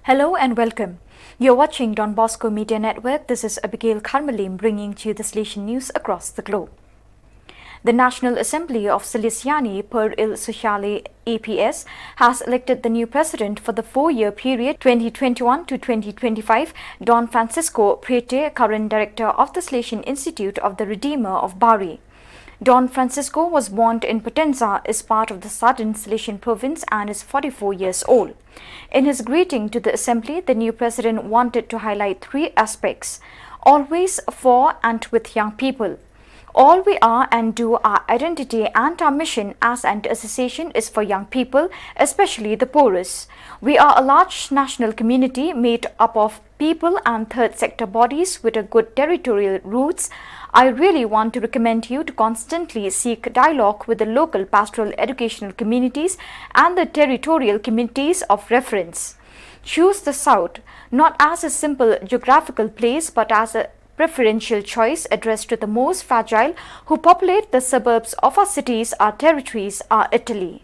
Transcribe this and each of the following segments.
Hello and welcome. You're watching Don Bosco Media Network. This is Abigail Carmelim bringing to you the Salesian news across the globe. The National Assembly of Salesiani per il Sociale APS has elected the new president for the 4-year period 2021 to 2025, Don Francesco Preite, current director of the Salesian Institute of the Redeemer of Bari. Don Francesco was born in Potenza, is part of the southern Salesian province and is 44 years old. In his greeting to the assembly, the new president wanted to highlight 3 aspects: always for and with young people. All we are and do, our identity and our mission as an association is for young people, especially the poorest. We are a large national community made up of people and third sector bodies with a good territorial roots. I really want to recommend you to constantly seek dialogue with the local pastoral educational communities and the territorial communities of reference. Choose the South, not as a simple geographical place but as a preferential choice addressed to the most fragile who populate the suburbs of our cities, our territories, our Italy.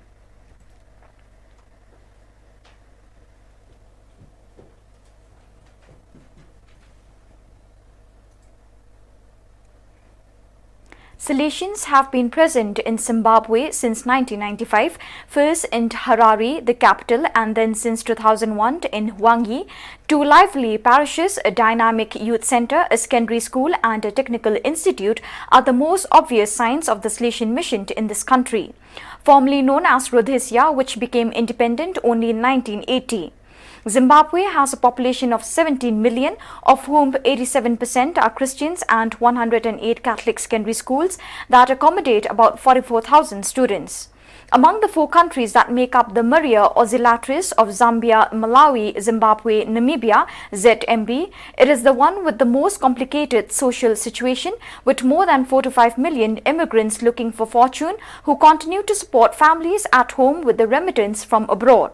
Salesians have been present in Zimbabwe since 1995, first in Harare, the capital, and then since 2001 in Hwangi. 2 lively parishes, a dynamic youth center, a secondary school, and a technical institute are the most obvious signs of the Salesian mission in this country. Formerly known as Rhodesia, which became independent only in 1980. Zimbabwe has a population of 17 million, of whom 87% are Christians, and 108 Catholic secondary schools that accommodate about 44,000 students. Among the 4 countries that make up the Maria Auxiliatrice of Zambia, Malawi, Zimbabwe, Namibia, ZMB, it is the one with the most complicated social situation, with more than 4 to 5 million immigrants looking for fortune who continue to support families at home with the remittance from abroad.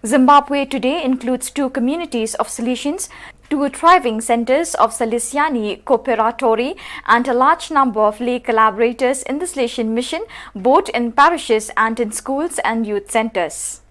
Zimbabwe today includes 2 communities of Salesians, 2 thriving centers of Salesiani Cooperatori, and a large number of lay collaborators in the Salesian mission, both in parishes and in schools and youth centers.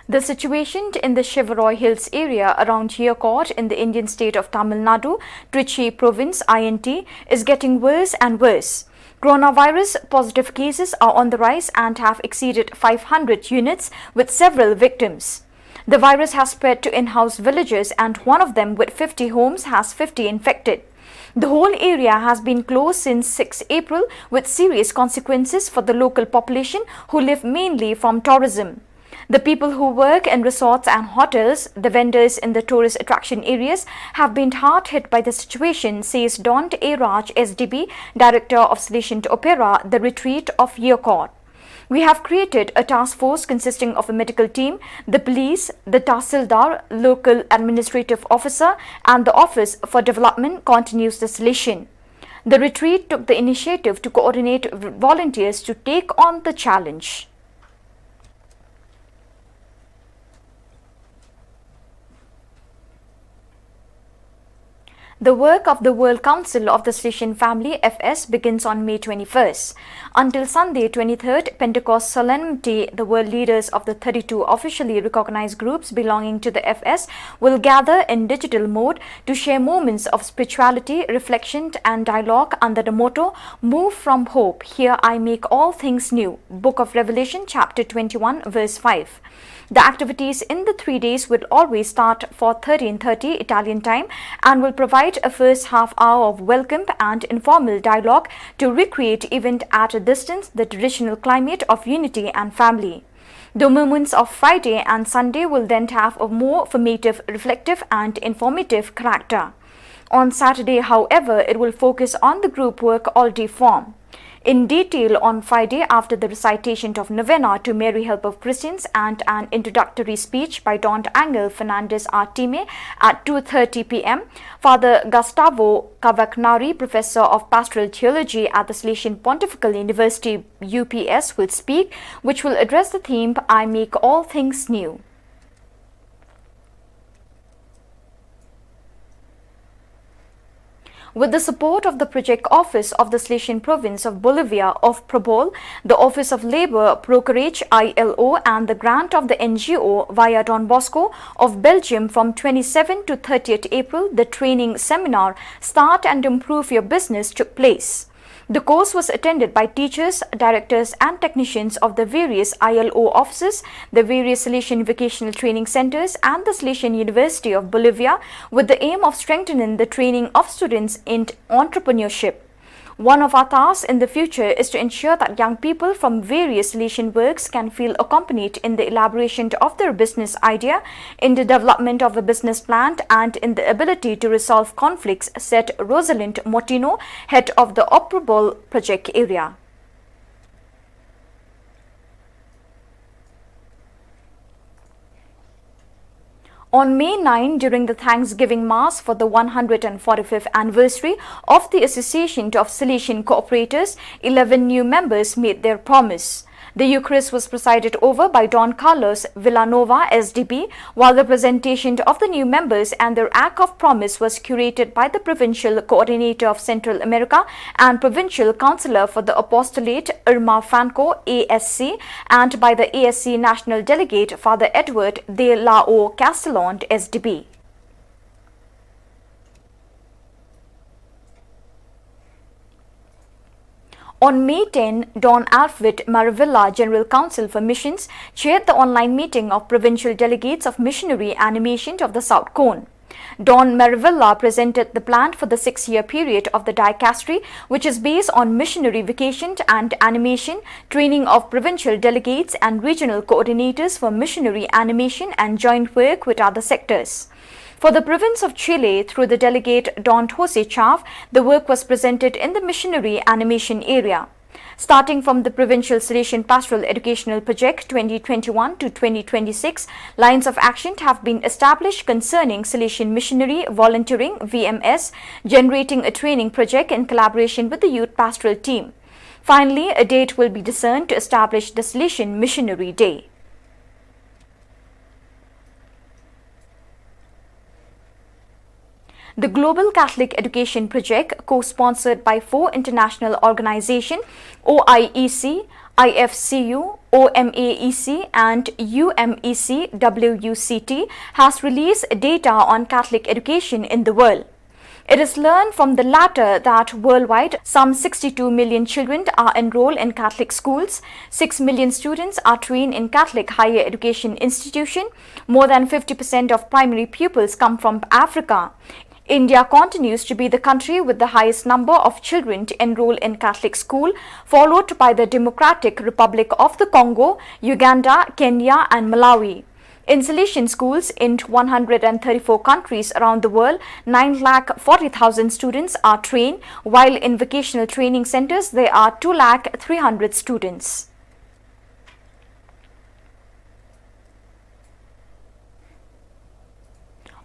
The situation in the Shivroy Hills area around Yercaud in the Indian state of Tamil Nadu, Trichy province, INT, is getting worse and worse. Coronavirus positive cases are on the rise and have exceeded 500 units with several victims. The virus has spread to in-house villages, and one of them with 50 homes has 50 infected. The whole area has been closed since 6 April with serious consequences for the local population who live mainly from tourism. The people who work in resorts and hotels, the vendors in the tourist attraction areas, have been hard hit by the situation, says Don A. Raj, SDB, Director of Salesian Opera, the retreat of Yercaud. We have created a task force consisting of a medical team, the police, the Tahsildar, local administrative officer, and the Office for Development, continues the Salesian. The retreat took the initiative to coordinate volunteers to take on the challenge. The work of the World Council of the Salesian Family FS begins on May 21st. Until Sunday 23rd, Pentecost Solemnity, the world leaders of the 32 officially recognized groups belonging to the FS will gather in digital mode to share moments of spirituality, reflection and dialogue under the motto, Move from Hope, Here I Make All Things New, Book of Revelation, chapter 21, verse 5. The activities in the 3 days will always start for 13:30 Italian time and will provide a first half hour of welcome and informal dialogue to recreate event at a distance the traditional climate of unity and family. The moments of Friday and Sunday will then have a more formative, reflective and informative character. On Saturday, however, it will focus on the group work all-day form. In detail on Friday, after the recitation of Novena to Mary Help of Christians and an introductory speech by Don Angel Fernandez Artime at 2:30 p.m., Father Gustavo Cavagnari, Professor of Pastoral Theology at the Salesian Pontifical University UPS, will speak, which will address the theme, I Make All Things New. With the support of the Project Office of the Salesian Province of Bolivia of PROBOL, the Office of Labour Procurage ILO and the grant of the NGO via Don Bosco of Belgium from 27 to 30th April, the training seminar Start and Improve Your Business took place. The course was attended by teachers, directors and technicians of the various ILO offices, the various Salesian vocational training centers and the Salesian University of Bolivia with the aim of strengthening the training of students in entrepreneurship. One of our tasks in the future is to ensure that young people from various Salesian works can feel accompanied in the elaboration of their business idea, in the development of a business plan and in the ability to resolve conflicts, said Rosalind Motino, head of the Operable project area. On May 9, during the Thanksgiving Mass for the 145th anniversary of the Association of Salesian Cooperators, 11 new members made their promise. The Eucharist was presided over by Don Carlos Villanova, SDB, while the presentation of the new members and their Act of Promise was curated by the Provincial Coordinator of Central America and Provincial Counselor for the Apostolate, Irma Franco, ASC, and by the ASC National Delegate, Father Edward de la O. Castellon, SDB. On May 10, Don Alfred Maravilla, General Counsel for Missions, chaired the online meeting of provincial delegates of Missionary Animation of the South Cone. Don Maravilla presented the plan for the 6-year period of the dicastery, which is based on missionary vocation and animation, training of provincial delegates and regional coordinators for missionary animation and joint work with other sectors. For the province of Chile, through the delegate Don Jose Chav, the work was presented in the missionary animation area. Starting from the Provincial Salesian Pastoral Educational Project 2021 to 2026, lines of action have been established concerning Salesian missionary volunteering VMS, generating a training project in collaboration with the youth pastoral team. Finally, a date will be discerned to establish the Salesian Missionary Day. The Global Catholic Education Project, co-sponsored by 4 international organizations, OIEC, IFCU, OMAEC and UMEC WUCT, has released data on Catholic education in the world. It is learned from the latter that worldwide, some 62 million children are enrolled in Catholic schools, 6 million students are trained in Catholic higher education institutions, more than 50% of primary pupils come from Africa. India continues to be the country with the highest number of children to enroll in Catholic school, followed by the Democratic Republic of the Congo, Uganda, Kenya and Malawi. In Salesian schools in 134 countries around the world, 9,40,000 students are trained, while in vocational training centers there are 2,300,000 students.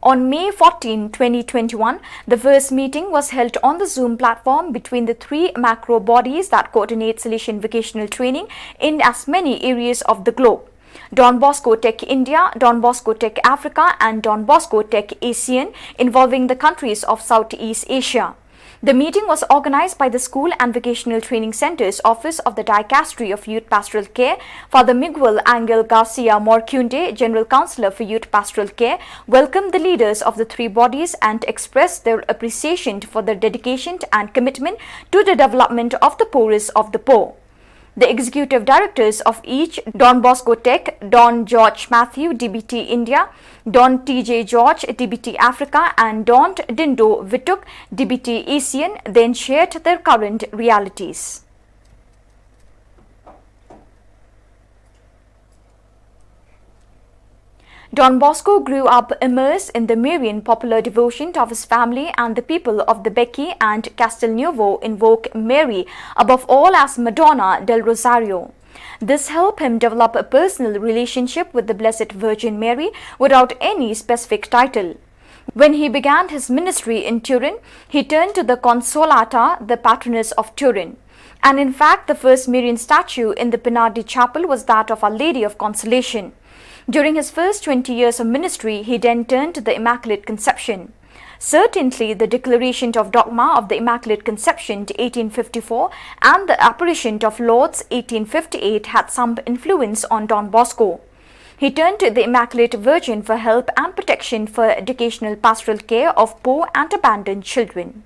On May 14, 2021, the first meeting was held on the Zoom platform between the 3 macro bodies that coordinate Salesian vocational training in as many areas of the globe: Don Bosco Tech India, Don Bosco Tech Africa and Don Bosco Tech ASEAN, involving the countries of Southeast Asia. The meeting was organized by the School and Vocational Training Center's Office of the Dicastery of Youth Pastoral Care. Father Miguel Angel Garcia Morcunde, General Counselor for Youth Pastoral Care, welcomed the leaders of the 3 bodies and expressed their appreciation for their dedication and commitment to the development of the poorest of the poor. The executive directors of each, Don Bosco Tech, Don George Matthew, DBT India, Don TJ George, DBT Africa and Don Dindo Vituk, DBT ASEAN, then shared their current realities. Don Bosco grew up immersed in the Marian popular devotion of his family, and the people of the Becchi and Castelnuovo invoke Mary above all as Madonna del Rosario. This helped him develop a personal relationship with the Blessed Virgin Mary without any specific title. When he began his ministry in Turin, he turned to the Consolata, the patroness of Turin. And in fact, the first Marian statue in the Pinardi Chapel was that of Our Lady of Consolation. During his first 20 years of ministry, he then turned to the Immaculate Conception. Certainly, the declaration of dogma of the Immaculate Conception 1854 and the apparition of Lourdes 1858 had some influence on Don Bosco. He turned to the Immaculate Virgin for help and protection for educational pastoral care of poor and abandoned children.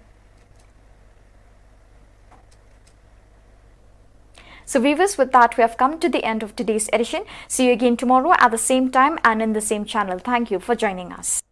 So viewers, with that we have come to the end of today's edition. See you again tomorrow at the same time and in the same channel. Thank you for joining us.